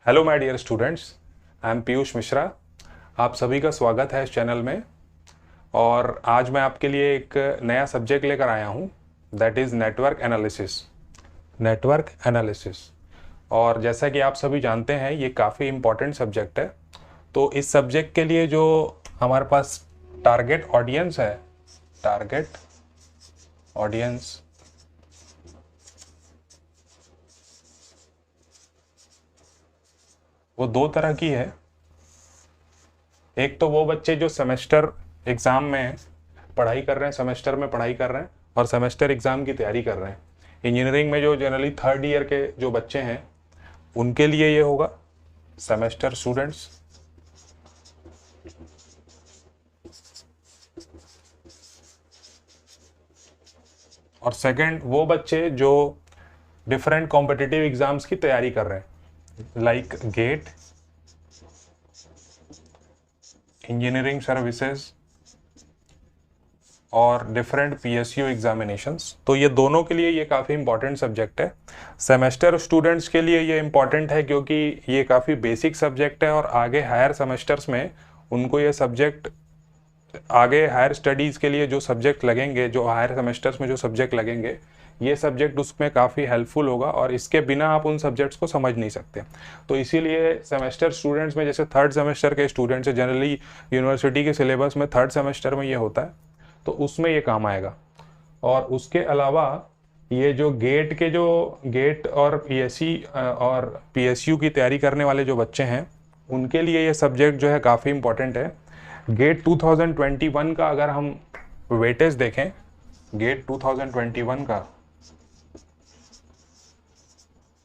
Hello my dear students, I am Piyush Mishra. आप सभी का स्वागत है इस चैनल में। और आज मैं आपके लिए एक नया सब्जेक्ट लेकर आया हूँ, that is network analysis. Network analysis, और जैसा कि आप सभी जानते हैं ये काफ़ी इम्पॉर्टेंट सब्जेक्ट है। तो इस सब्जेक्ट के लिए जो हमारे पास टारगेट ऑडियंस है, टारगेट ऑडियंस वो दो तरह की है। एक तो वो बच्चे जो सेमेस्टर एग्ज़ाम में पढ़ाई कर रहे हैं, सेमेस्टर में पढ़ाई कर रहे हैं और सेमेस्टर एग्ज़ाम की तैयारी कर रहे हैं। इंजीनियरिंग में जो जनरली थर्ड ईयर के जो बच्चे हैं उनके लिए ये होगा, सेमेस्टर स्टूडेंट्स। और सेकंड वो बच्चे जो डिफरेंट कॉम्पिटिटिव एग्ज़ाम्स की तैयारी कर रहे हैं, लाइक गेट, इंजीनियरिंग सर्विसेज और डिफरेंट पीएसयू एग्जामिनेशंस। तो ये दोनों के लिए ये काफ़ी इंपॉर्टेंट सब्जेक्ट है। सेमेस्टर स्टूडेंट्स के लिए ये इंपॉर्टेंट है क्योंकि ये काफ़ी बेसिक सब्जेक्ट है और आगे हायर सेमेस्टर्स में उनको ये सब्जेक्ट, आगे हायर स्टडीज़ के लिए जो सब्जेक्ट लगेंगे, जो हायर सेमेस्टर्स में जो सब्जेक्ट लगेंगे, ये सब्जेक्ट उसमें काफ़ी हेल्पफुल होगा और इसके बिना आप उन सब्जेक्ट्स को समझ नहीं सकते। तो इसीलिए सेमेस्टर स्टूडेंट्स में, जैसे थर्ड सेमेस्टर के स्टूडेंट्स हैं, जनरली यूनिवर्सिटी के सिलेबस में थर्ड सेमेस्टर में ये होता है, तो उसमें ये काम आएगा। और उसके अलावा ये जो गेट और पीएससी और पीएसयू की तैयारी करने वाले जो बच्चे हैं उनके लिए ये सब्जेक्ट जो है काफ़ी इंपॉर्टेंट है। गेट 2021 का अगर हम वेटेज देखें, गेट 2021 का,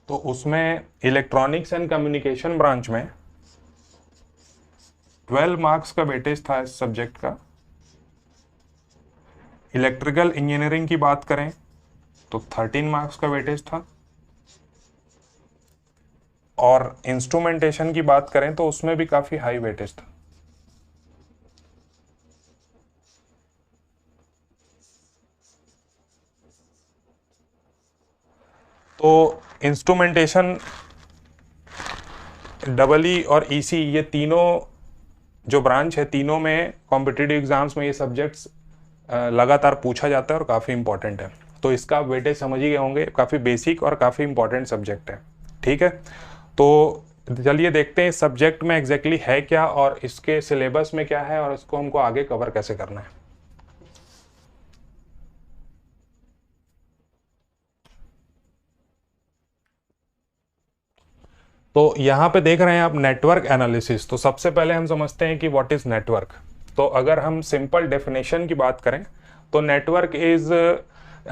तो उसमें इलेक्ट्रॉनिक्स एंड कम्युनिकेशन ब्रांच में 12 मार्क्स का वेटेज था इस सब्जेक्ट का। इलेक्ट्रिकल इंजीनियरिंग की बात करें तो 13 मार्क्स का वेटेज था, और इंस्ट्रूमेंटेशन की बात करें तो उसमें भी काफ़ी हाई वेटेज था। तो इंस्ट्रूमेंटेशन, डबल ई और ईसी, ये तीनों जो ब्रांच है, तीनों में कॉम्पिटिटिव एग्जाम्स में ये सब्जेक्ट्स लगातार पूछा जाता है और काफ़ी इंपॉर्टेंट है। तो इसका वेटेज समझ ही गए होंगे, काफ़ी बेसिक और काफ़ी इंपॉर्टेंट सब्जेक्ट है। ठीक है, तो चलिए देखते हैं इस सब्जेक्ट में एग्जैक्टली है क्या और इसके सिलेबस में क्या है और इसको हमको आगे कवर कैसे करना है। तो यहाँ पे देख रहे हैं आप नेटवर्क एनालिसिस। तो सबसे पहले हम समझते हैं कि व्हाट इज नेटवर्क। तो अगर हम सिंपल डेफिनेशन की बात करें तो नेटवर्क इज,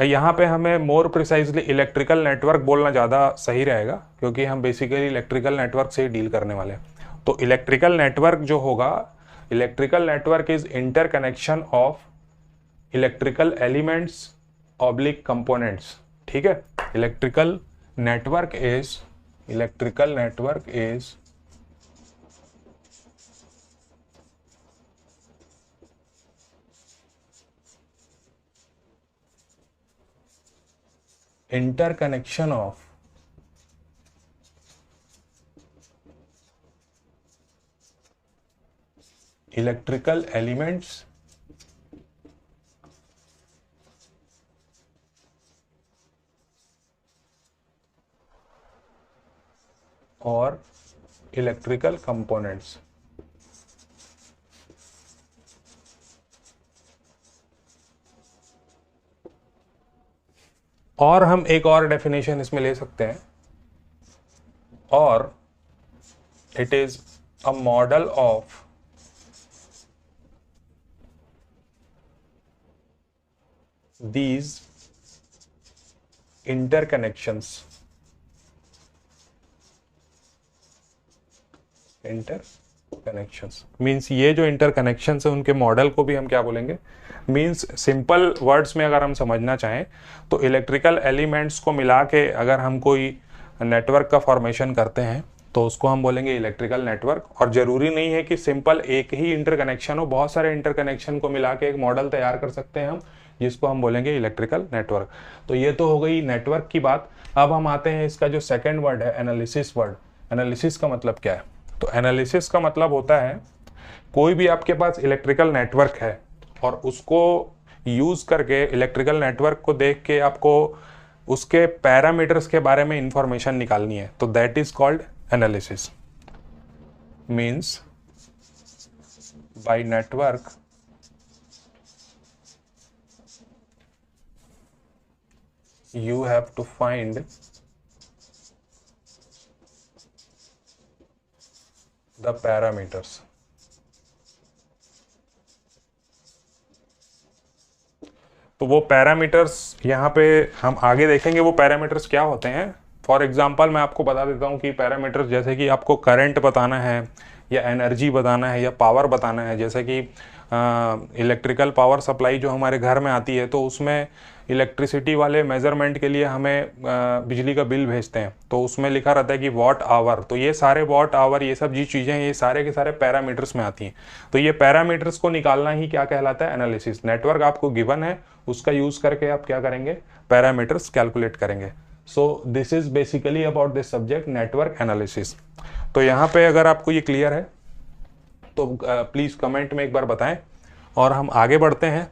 यहाँ पे हमें मोर प्रिसाइजली इलेक्ट्रिकल नेटवर्क बोलना ज़्यादा सही रहेगा क्योंकि हम बेसिकली इलेक्ट्रिकल नेटवर्क से ही डील करने वाले हैं। तो इलेक्ट्रिकल नेटवर्क जो होगा, electrical network is interconnection of electrical elements oblique components. ठीक है, electrical network is interconnection of electrical elements और इलेक्ट्रिकल कंपोनेंट्स। और हम एक और डेफिनेशन इसमें ले सकते हैं, और it is a model of these interconnections, interconnections means ये जो इंटरकनेक्शंस है उनके मॉडल को भी हम क्या बोलेंगे, मीन्स सिंपल वर्ड्स में अगर हम समझना चाहें तो इलेक्ट्रिकल एलिमेंट्स को मिला के अगर हम कोई नेटवर्क का फॉर्मेशन करते हैं तो उसको हम बोलेंगे इलेक्ट्रिकल नेटवर्क। और ज़रूरी नहीं है कि सिंपल एक ही इंटरकनेक्शन हो, बहुत सारे इंटरकनेक्शन को मिला के एक मॉडल तैयार कर सकते हैं हम, जिसको हम बोलेंगे इलेक्ट्रिकल नेटवर्क। तो ये तो हो गई नेटवर्क की बात। अब हम आते हैं इसका जो सेकंड वर्ड है, एनालिसिस वर्ड। एनालिसिस का मतलब क्या है? तो एनालिसिस का मतलब होता है कोई भी आपके पास इलेक्ट्रिकल नेटवर्क है और उसको यूज करके, इलेक्ट्रिकल नेटवर्क को देख के आपको उसके पैरामीटर्स के बारे में इंफॉर्मेशन निकालनी है, तो that is called analysis. Means by network you have to find the parameters। तो वो पैरामीटर्स यहाँ पे हम आगे देखेंगे वो पैरामीटर्स क्या होते हैं। फॉर एग्जांपल मैं आपको बता देता हूँ कि पैरामीटर्स जैसे कि आपको करंट बताना है या एनर्जी बताना है या पावर बताना है। जैसे कि इलेक्ट्रिकल पावर सप्लाई जो हमारे घर में आती है, तो उसमें इलेक्ट्रिसिटी वाले मेजरमेंट के लिए हमें बिजली का बिल भेजते हैं, तो उसमें लिखा रहता है कि वॉट आवर। तो ये सारे वॉट आवर, ये सब जी चीज़ें, ये सारे के सारे पैरामीटर्स में आती हैं। तो ये पैरामीटर्स को निकालना ही क्या कहलाता है? एनालिसिस। नेटवर्क आपको गिवन है, उसका यूज करके आप क्या करेंगे? पैरामीटर्स कैलकुलेट करेंगे। So this is basically about this subject, network analysis. तो यहाँ पे अगर आपको ये क्लियर है तो प्लीज कमेंट में एक बार बताएं, और हम आगे बढ़ते हैं।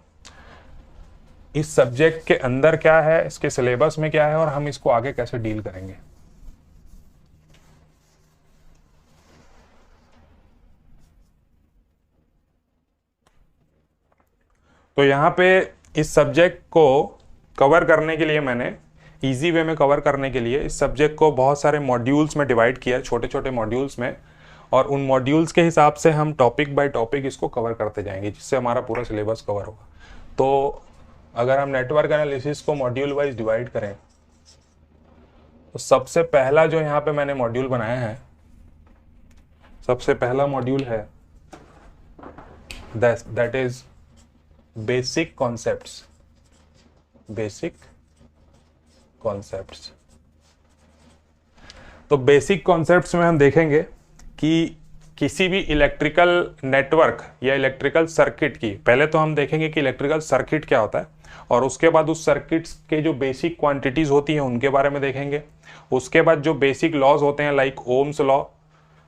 इस सब्जेक्ट के अंदर क्या है, इसके सिलेबस में क्या है, और हम इसको आगे कैसे डील करेंगे। तो यहाँ पे इस सब्जेक्ट को कवर करने के लिए, मैंने इजी वे में कवर करने के लिए इस सब्जेक्ट को बहुत सारे मॉड्यूल्स में डिवाइड किया है, छोटे छोटे मॉड्यूल्स में, और उन मॉड्यूल्स के हिसाब से हम टॉपिक बाय टॉपिक इसको कवर करते जाएंगे, जिससे हमारा पूरा सिलेबस कवर होगा। तो अगर हम नेटवर्क एनालिसिस को मॉड्यूल वाइज डिवाइड करें, तो सबसे पहला जो यहाँ पे मैंने मॉड्यूल बनाया है, सबसे पहला मॉड्यूल है that is basic concepts. Basic concepts. तो बेसिक कॉन्सेप्ट्स में हम देखेंगे कि किसी भी इलेक्ट्रिकल नेटवर्क या इलेक्ट्रिकल सर्किट की, पहले तो हम देखेंगे कि इलेक्ट्रिकल सर्किट क्या होता है, और उसके बाद उस सर्किट्स के जो बेसिक क्वांटिटीज होती हैं उनके बारे में देखेंगे। उसके बाद जो बेसिक लॉज होते हैं लाइक ओम्स लॉ,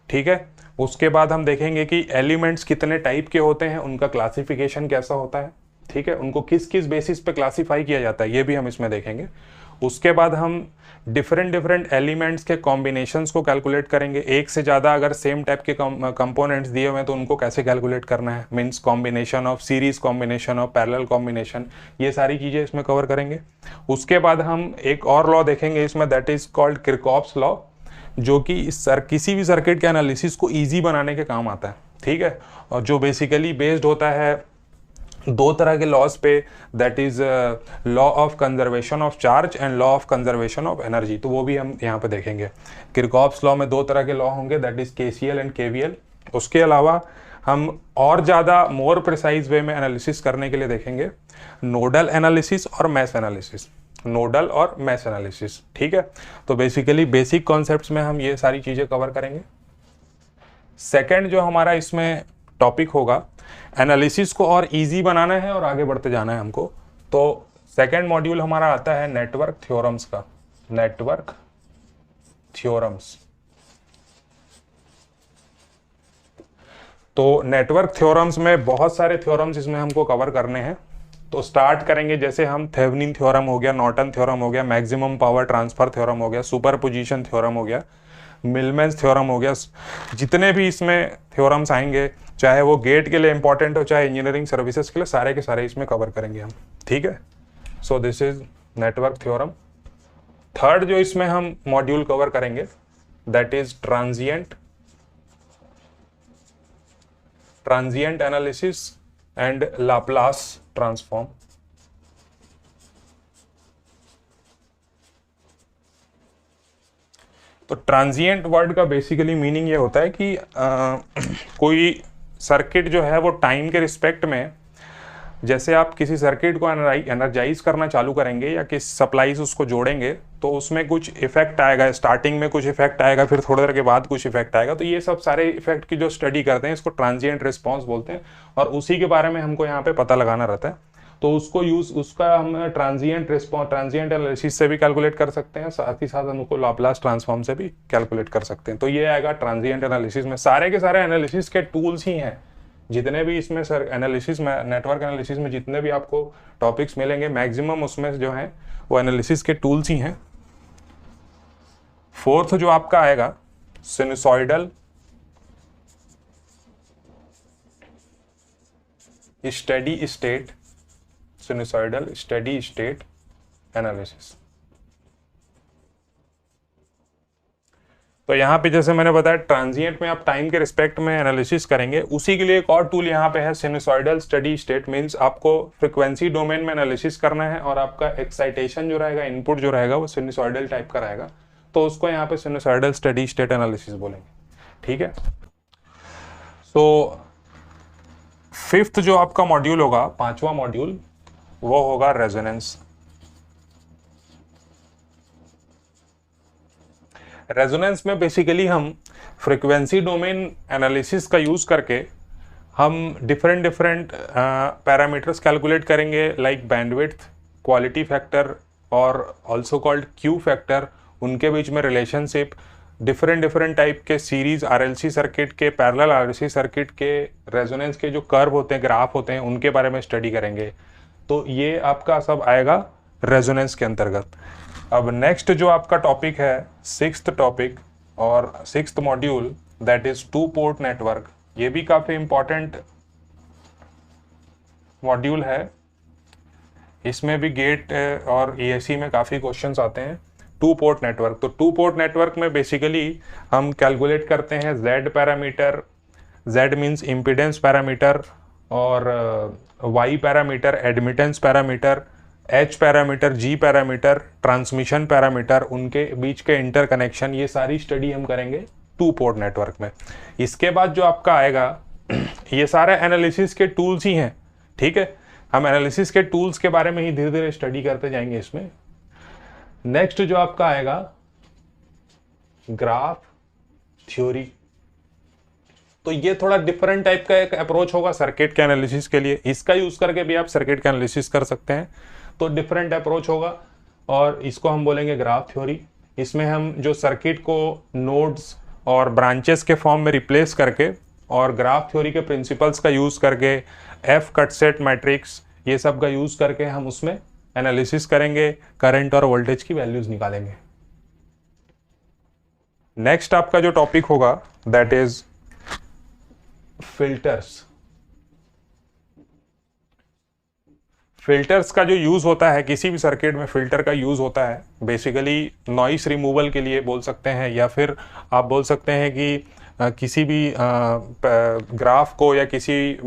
ठीक है। उसके बाद हम देखेंगे कि एलिमेंट्स कितने टाइप के होते हैं, उनका क्लासिफिकेशन कैसा होता है, ठीक है, उनको किस किस बेसिस पे क्लासिफाई किया जाता है, ये भी हम इसमें देखेंगे। उसके बाद हम डिफरेंट एलिमेंट्स के कॉम्बिनेशंस को कैलकुलेट करेंगे। एक से ज़्यादा अगर सेम टाइप के कंपोनेंट्स दिए हुए हैं तो उनको कैसे कैलकुलेट करना है, means combination of series, combination of parallel combination, ये सारी चीज़ें इसमें कवर करेंगे। उसके बाद हम एक और लॉ देखेंगे इसमें, that is called Kirchhoff's law, जो कि किसी भी सर्किट के एनालिसिस को ईजी बनाने के काम आता है, ठीक है, और जो बेसिकली बेस्ड होता है दो तरह के लॉज पे, that is law of conservation of charge and law of conservation of energy. तो वो भी हम यहाँ पे देखेंगे। किरचॉफ्स लॉ में दो तरह के लॉ होंगे, that is KCL and KVL. उसके अलावा हम और ज़्यादा मोर प्रिसाइज वे में एनालिसिस करने के लिए देखेंगे नोडल एनालिसिस और मैश एनालिसिस। नोडल और मैश एनालिसिस, ठीक है। तो बेसिकली बेसिक कॉन्सेप्ट्स में हम ये सारी चीज़ें कवर करेंगे। सेकेंड जो हमारा इसमें टॉपिक होगा, एनालिसिस को और इजी बनाना है और आगे बढ़ते जाना है हमको, तो सेकेंड मॉड्यूल हमारा आता है नेटवर्क थ्योरम्स का। Network theorems. तो नेटवर्क थ्योरम्स में बहुत सारे थ्योरम्स इसमें हमको कवर करने हैं। तो स्टार्ट करेंगे, जैसे हम थेवेनिन थ्योरम हो गया, नॉर्टन थ्योरम हो गया, मैक्सिमम पावर ट्रांसफर थ्योरम हो गया, सुपरपोजिशन थ्योरम हो गया, मिलमैन्स थ्योरम हो गया। जितने भी इसमें थ्योरम्स आएंगे, चाहे वो गेट के लिए इंपॉर्टेंट हो चाहे इंजीनियरिंग सर्विसेज के लिए, सारे के सारे इसमें कवर करेंगे हम, ठीक है। So this is network theorem. Third जो इसमें हम मॉड्यूल कवर करेंगे, that is transient analysis and Laplace transform. तो ट्रांजिएंट वर्ड का बेसिकली मीनिंग ये होता है कि कोई सर्किट जो है वो टाइम के रिस्पेक्ट में, जैसे आप किसी सर्किट को एनर्जाइज करना चालू करेंगे या किस सप्लाईज उसको जोड़ेंगे, तो उसमें कुछ इफेक्ट आएगा, स्टार्टिंग में कुछ इफेक्ट आएगा, फिर थोड़ी देर के बाद कुछ इफेक्ट आएगा। तो ये सब सारे इफेक्ट की जो स्टडी करते हैं इसको ट्रांजिएंट रिस्पॉन्स बोलते हैं, और उसी के बारे में हमको यहाँ पे पता लगाना रहता है। तो उसका हम ट्रांजिएंट एनालिसिस से भी कैलकुलेट कर सकते हैं, साथ ही साथ हम उसको लाप्लास ट्रांसफॉर्म से भी कैलकुलेट कर सकते हैं। तो ये आएगा ट्रांजिएंट एनालिसिस में। सारे के सारे एनालिसिस के टूल्स ही हैं, जितने भी इसमें सर एनालिसिस में, नेटवर्क एनालिसिस में जितने भी आपको टॉपिक्स मिलेंगे मैक्सिमम उसमें जो है वो एनालिसिस के टूल्स ही हैं। फोर्थ जो आपका आएगा sinusoidal steady state, sinusoidal steady state analysis. तो यहाँ पे जैसे मैंने बताया ट्रांजिएंट में आप टाइम के रिस्पेक्ट में एनालिसिस करेंगे, उसी के लिए एक और टूल यहाँ पे है सिनुसॉइडल स्टेडी स्टेट। मींस आपको फ्रीक्वेंसी डोमेन में एनालिसिस करना है और आपका एक्साइटेशन जो रहेगा, इनपुट जो रहेगा वो सिनुसॉइडल टाइप का रहेगा, तो उसको यहाँ पे सिनुसॉइडल स्टेडी स्टेट एनालिसिस बोलेंगे। ठीक है। तो फिफ्थ जो आपका मॉड्यूल होगा, पांचवा मॉड्यूल, वो होगा रेजोनेंस। रेजोनेंस में बेसिकली हम फ्रीक्वेंसी डोमेन एनालिसिस का यूज करके हम डिफरेंट पैरामीटर्स कैलकुलेट करेंगे, लाइक बैंडविड्थ, क्वालिटी फैक्टर और आल्सो कॉल्ड क्यू फैक्टर, उनके बीच में रिलेशनशिप, डिफरेंट टाइप के सीरीज आरएलसी सर्किट के, पैरेलल आरएलसी सर्किट के रेजोनेंस के जो कर्व होते हैं, ग्राफ होते हैं, उनके बारे में स्टडी करेंगे। तो ये आपका सब आएगा रेजोनेंस के अंतर्गत। अब नेक्स्ट जो आपका टॉपिक है, सिक्स्थ टॉपिक और sixth module, that is to port network. ये भी काफी इंपॉर्टेंट मॉड्यूल है, इसमें भी गेट और ईएससी में काफी क्वेश्चंस आते हैं। टू पोर्ट नेटवर्क, तो टू पोर्ट नेटवर्क में बेसिकली हम कैलकुलेट करते हैं Z parameter, Z means impedance parameter, और Y parameter, admittance parameter, H parameter, G parameter, transmission parameter, उनके बीच के इंटरकनेक्शन, ये सारी स्टडी हम करेंगे टू पोर्ट नेटवर्क में। इसके बाद जो आपका आएगा, ये सारे एनालिसिस के टूल्स ही हैं। ठीक है, हम एनालिसिस के टूल्स के बारे में ही धीरे धीरे स्टडी करते जाएंगे इसमें। नेक्स्ट जो आपका आएगा ग्राफ थ्योरी, तो ये थोड़ा डिफरेंट टाइप का एक अप्रोच होगा सर्किट के एनालिसिस के लिए। इसका यूज करके भी आप सर्किट का एनालिसिस कर सकते हैं, तो डिफरेंट अप्रोच होगा और इसको हम बोलेंगे ग्राफ थ्योरी। इसमें हम जो सर्किट को नोड्स और ब्रांचेस के फॉर्म में रिप्लेस करके और ग्राफ थ्योरी के प्रिंसिपल्स का यूज करके, एफ कट सेट मैट्रिक्स, ये सब का यूज करके हम उसमें एनालिसिस करेंगे, करंट और वोल्टेज की वैल्यूज निकालेंगे। नेक्स्ट आपका जो टॉपिक होगा दैट इज फिल्टर्स। फिल्टर्स का जो यूज होता है किसी भी सर्किट में, फिल्टर का यूज होता है बेसिकली नॉइस रिमूवल के लिए बोल सकते हैं, या फिर आप बोल सकते हैं कि किसी भी ग्राफ को या किसी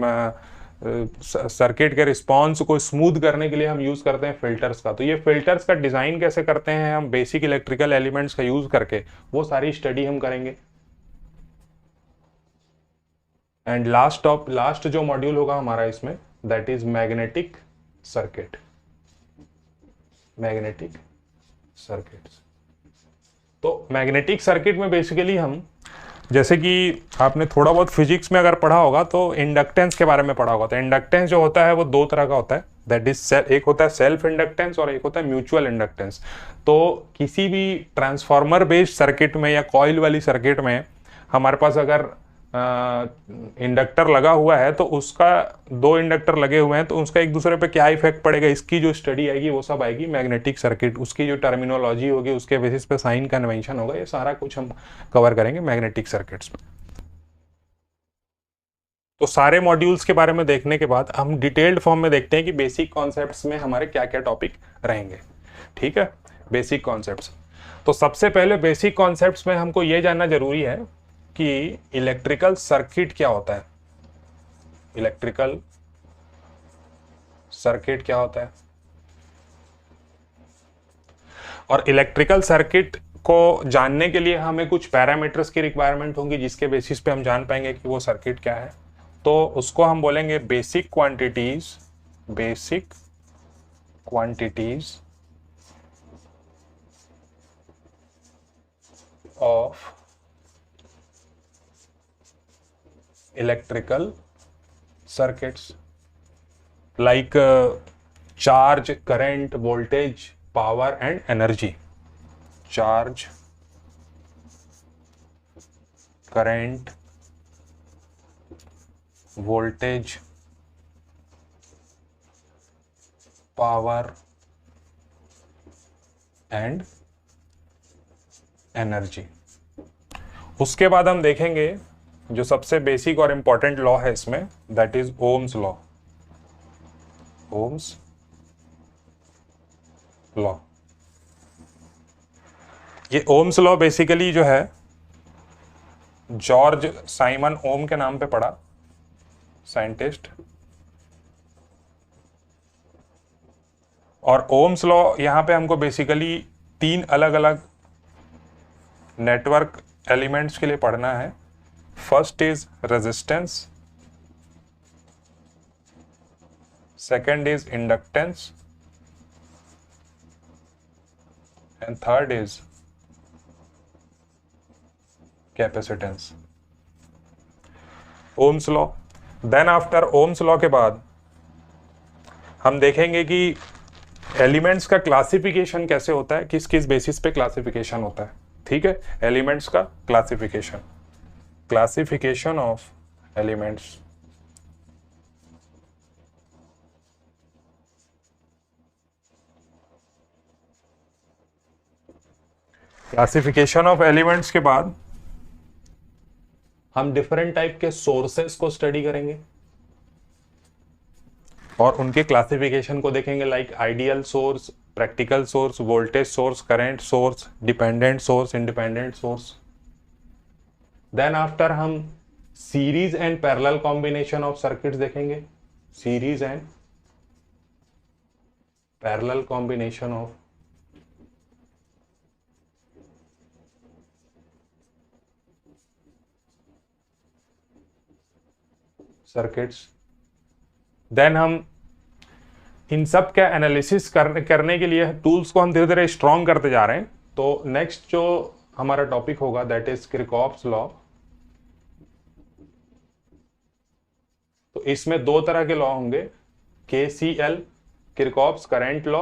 सर्किट के रिस्पॉन्स को स्मूथ करने के लिए हम यूज करते हैं फिल्टर्स का। तो ये फिल्टर्स का डिजाइन कैसे करते हैं हम बेसिक इलेक्ट्रिकल एलिमेंट्स का यूज करके, वो सारी स्टडी हम करेंगे। एंड लास्ट जो मॉड्यूल होगा हमारा इसमें, that is magnetic circuit, magnetic circuits. तो मैग्नेटिक सर्किट में बेसिकली हम, जैसे कि आपने थोड़ा बहुत फिजिक्स में अगर पढ़ा होगा तो इंडक्टेंस के बारे में पढ़ा होगा। तो इंडक्टेंस जो होता है वो दो तरह का होता है, दैट इज एक होता है सेल्फ इंडक्टेंस और एक होता है म्यूचुअल इंडक्टेंस। तो किसी भी ट्रांसफार्मर बेस्ड सर्किट में या कॉइल वाली सर्किट में हमारे पास अगर इंडक्टर लगा हुआ है, तो उसका दो इंडक्टर लगे हुए हैं, तो उसका एक दूसरे पे क्या इफेक्ट पड़ेगा, इसकी जो स्टडी आएगी वो सब आएगी मैग्नेटिक सर्किट। उसकी जो टर्मिनोलॉजी होगी, उसके बेसिस पे साइन कन्वेंशन होगा, ये सारा कुछ हम कवर करेंगे मैग्नेटिक सर्किट्स में। तो सारे मॉड्यूल्स के बारे में देखने के बाद हम डिटेल्ड फॉर्म में देखते हैं कि बेसिक कॉन्सेप्ट्स में हमारे क्या क्या टॉपिक रहेंगे। ठीक है, बेसिक कॉन्सेप्ट्स। तो सबसे पहले बेसिक कॉन्सेप्ट्स में हमको ये जानना जरूरी है कि इलेक्ट्रिकल सर्किट क्या होता है। इलेक्ट्रिकल सर्किट क्या होता है, और इलेक्ट्रिकल सर्किट को जानने के लिए हमें कुछ पैरामीटर्स की रिक्वायरमेंट होंगी, जिसके बेसिस पे हम जान पाएंगे कि वो सर्किट क्या है। तो उसको हम बोलेंगे basic quantities, basic quantities of electrical circuits. Like charge, current, voltage, power and energy. Charge, current, voltage, power and energy. उसके बाद हम देखेंगे जो सबसे बेसिक और इंपॉर्टेंट लॉ है इसमें, that is Ohm's law. Ohm's law, ये ओम्स लॉ बेसिकली जो है जॉर्ज साइमन ओम के नाम पे पड़ा, साइंटिस्ट। और ओम्स लॉ यहां पे हमको बेसिकली 3 अलग अलग नेटवर्क एलिमेंट्स के लिए पढ़ना है। First is resistance, second is inductance and third is capacitance. Ohm's law. Then after Ohm's law के बाद हम देखेंगे कि एलिमेंट्स का क्लासिफिकेशन कैसे होता है, किस किस बेसिस पे क्लासिफिकेशन होता है। ठीक है, एलिमेंट्स का classification, classification of elements. Classification of elements के बाद हम डिफरेंट टाइप के सोर्सेस को स्टडी करेंगे और उनके क्लासिफिकेशन को देखेंगे, like ideal source, practical source, voltage source, current source, dependent source, independent source. Then after हम series and parallel combination of circuits देखेंगे, series and parallel combination of circuits. Then हम इन सब का एनालिसिस करने के लिए टूल्स को हम धीरे धीरे स्ट्रॉन्ग करते जा रहे हैं। तो नेक्स्ट जो हमारा टॉपिक होगा दैट इज किरचॉफ्स लॉ। तो इसमें 2 तरह के लॉ होंगे, KCL किरचॉफ्स करंट लॉ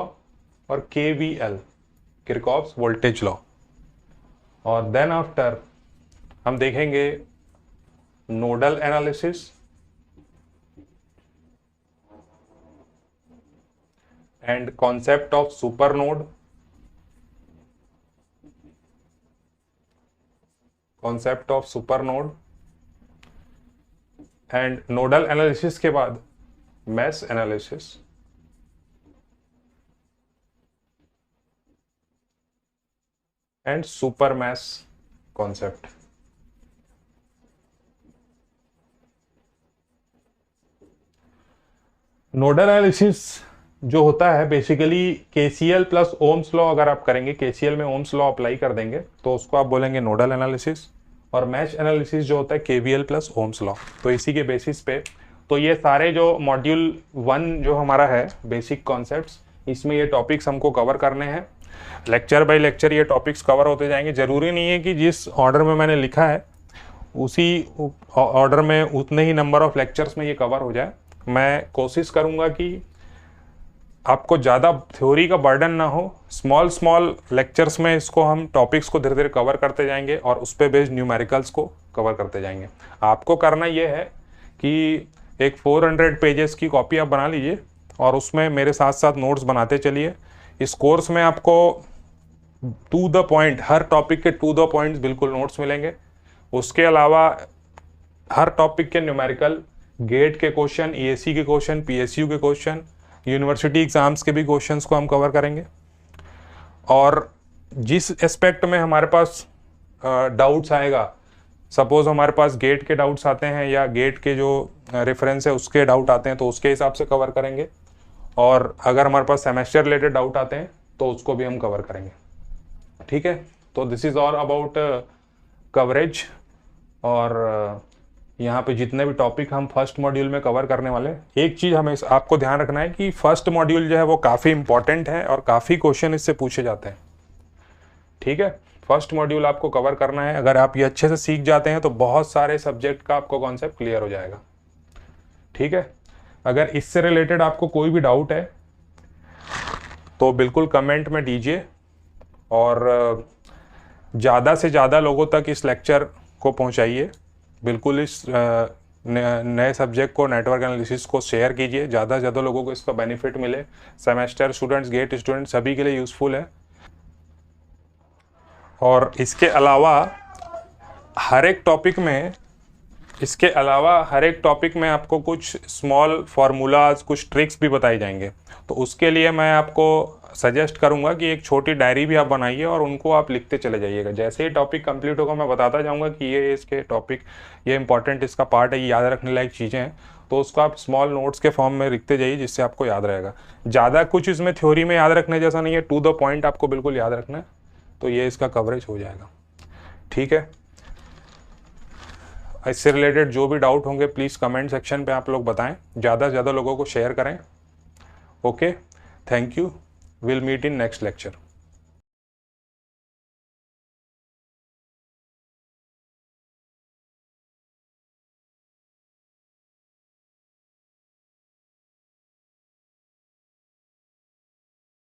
और KVL किरचॉफ्स वोल्टेज लॉ। और देन आफ्टर हम देखेंगे nodal analysis and concept of supernode, concept of supernode and nodal analysis के बाद mesh analysis and super mesh concept। Nodal analysis जो होता है basically KCL plus Ohm's law अगर आप करेंगे, KCL में ओम्स लॉ अप्लाई कर देंगे तो उसको आप बोलेंगे नोडल एनालिसिस। और मैश एनालिसिस जो होता है KVL प्लस ओम्स लॉ। तो इसी के बेसिस पे तो ये सारे जो मॉड्यूल 1 जो हमारा है बेसिक कॉन्सेप्ट्स, इसमें ये टॉपिक्स हमको कवर करने हैं। लेक्चर बाय लेक्चर ये टॉपिक्स कवर होते जाएंगे। ज़रूरी नहीं है कि जिस ऑर्डर में मैंने लिखा है उसी ऑर्डर में उतने ही नंबर ऑफ लेक्चर्स में ये कवर हो जाए। मैं कोशिश करूँगा कि आपको ज़्यादा थ्योरी का बर्डन ना हो, स्मॉल लेक्चर्स में इसको हम टॉपिक्स को धीरे धीरे कवर करते जाएंगे और उस पर बेस्ड न्यूमेरिकल्स को कवर करते जाएंगे। आपको करना ये है कि एक 400 पेजेस की कॉपी आप बना लीजिए और उसमें मेरे साथ साथ नोट्स बनाते चलिए। इस कोर्स में आपको टू द पॉइंट, हर टॉपिक के टू द पॉइंट्स बिल्कुल नोट्स मिलेंगे। उसके अलावा हर टॉपिक के न्यूमेरिकल, गेट के क्वेश्चन, EAC के क्वेश्चन, PSU के क्वेश्चन, यूनिवर्सिटी एग्जाम्स के भी क्वेश्चंस को हम कवर करेंगे। और जिस एस्पेक्ट में हमारे पास डाउट्स आएगा, सपोज हमारे पास गेट के डाउट्स आते हैं या गेट के जो रेफरेंस है उसके डाउट आते हैं तो उसके हिसाब से कवर करेंगे। और अगर हमारे पास सेमेस्टर रिलेटेड डाउट आते हैं तो उसको भी हम कवर करेंगे। ठीक है, तो this is all about coverage. और यहाँ पे जितने भी टॉपिक हम फर्स्ट मॉड्यूल में कवर करने वाले हैं, एक चीज़ हमें आपको ध्यान रखना है कि फर्स्ट मॉड्यूल जो है वो काफ़ी इंपॉर्टेंट है और काफ़ी क्वेश्चन इससे पूछे जाते हैं। ठीक है, फर्स्ट मॉड्यूल आपको कवर करना है। अगर आप ये अच्छे से सीख जाते हैं तो बहुत सारे सब्जेक्ट का आपको कॉन्सेप्ट क्लियर हो जाएगा। ठीक है, अगर इससे रिलेटेड आपको कोई भी डाउट है तो बिल्कुल कमेंट में दीजिए और ज़्यादा से ज़्यादा लोगों तक इस लेक्चर को पहुंचाइए। बिल्कुल इस नए सब्जेक्ट को, नेटवर्क एनालिसिस को शेयर कीजिए, ज़्यादा से ज़्यादा लोगों को इसका बेनिफिट मिले। सेमेस्टर स्टूडेंट्स, गेट स्टूडेंट्स सभी के लिए यूज़फुल है। और इसके अलावा हर एक टॉपिक में आपको कुछ स्मॉल फार्मूलाज, कुछ ट्रिक्स भी बताई जाएंगे। तो उसके लिए मैं आपको सजेस्ट करूंगा कि एक छोटी डायरी भी आप बनाइए और उनको आप लिखते चले जाइएगा। जैसे ही टॉपिक कंप्लीट होगा मैं बताता जाऊंगा कि ये इसके टॉपिक, ये इंपॉर्टेंट इसका पार्ट है, ये याद रखने लायक चीज़ें हैं। तो उसको आप स्मॉल नोट्स के फॉर्म में लिखते जाइए, जिससे आपको याद रहेगा। ज़्यादा कुछ इसमें थ्योरी में याद रखने जैसा नहीं है, टू द पॉइंट आपको बिल्कुल याद रखना है। तो ये इसका कवरेज हो जाएगा। ठीक है, इससे रिलेटेड जो भी डाउट होंगे प्लीज़ कमेंट सेक्शन पे आप लोग बताएं, ज़्यादा से ज़्यादा लोगों को शेयर करें। Okay, thank you, will meet in next lecture.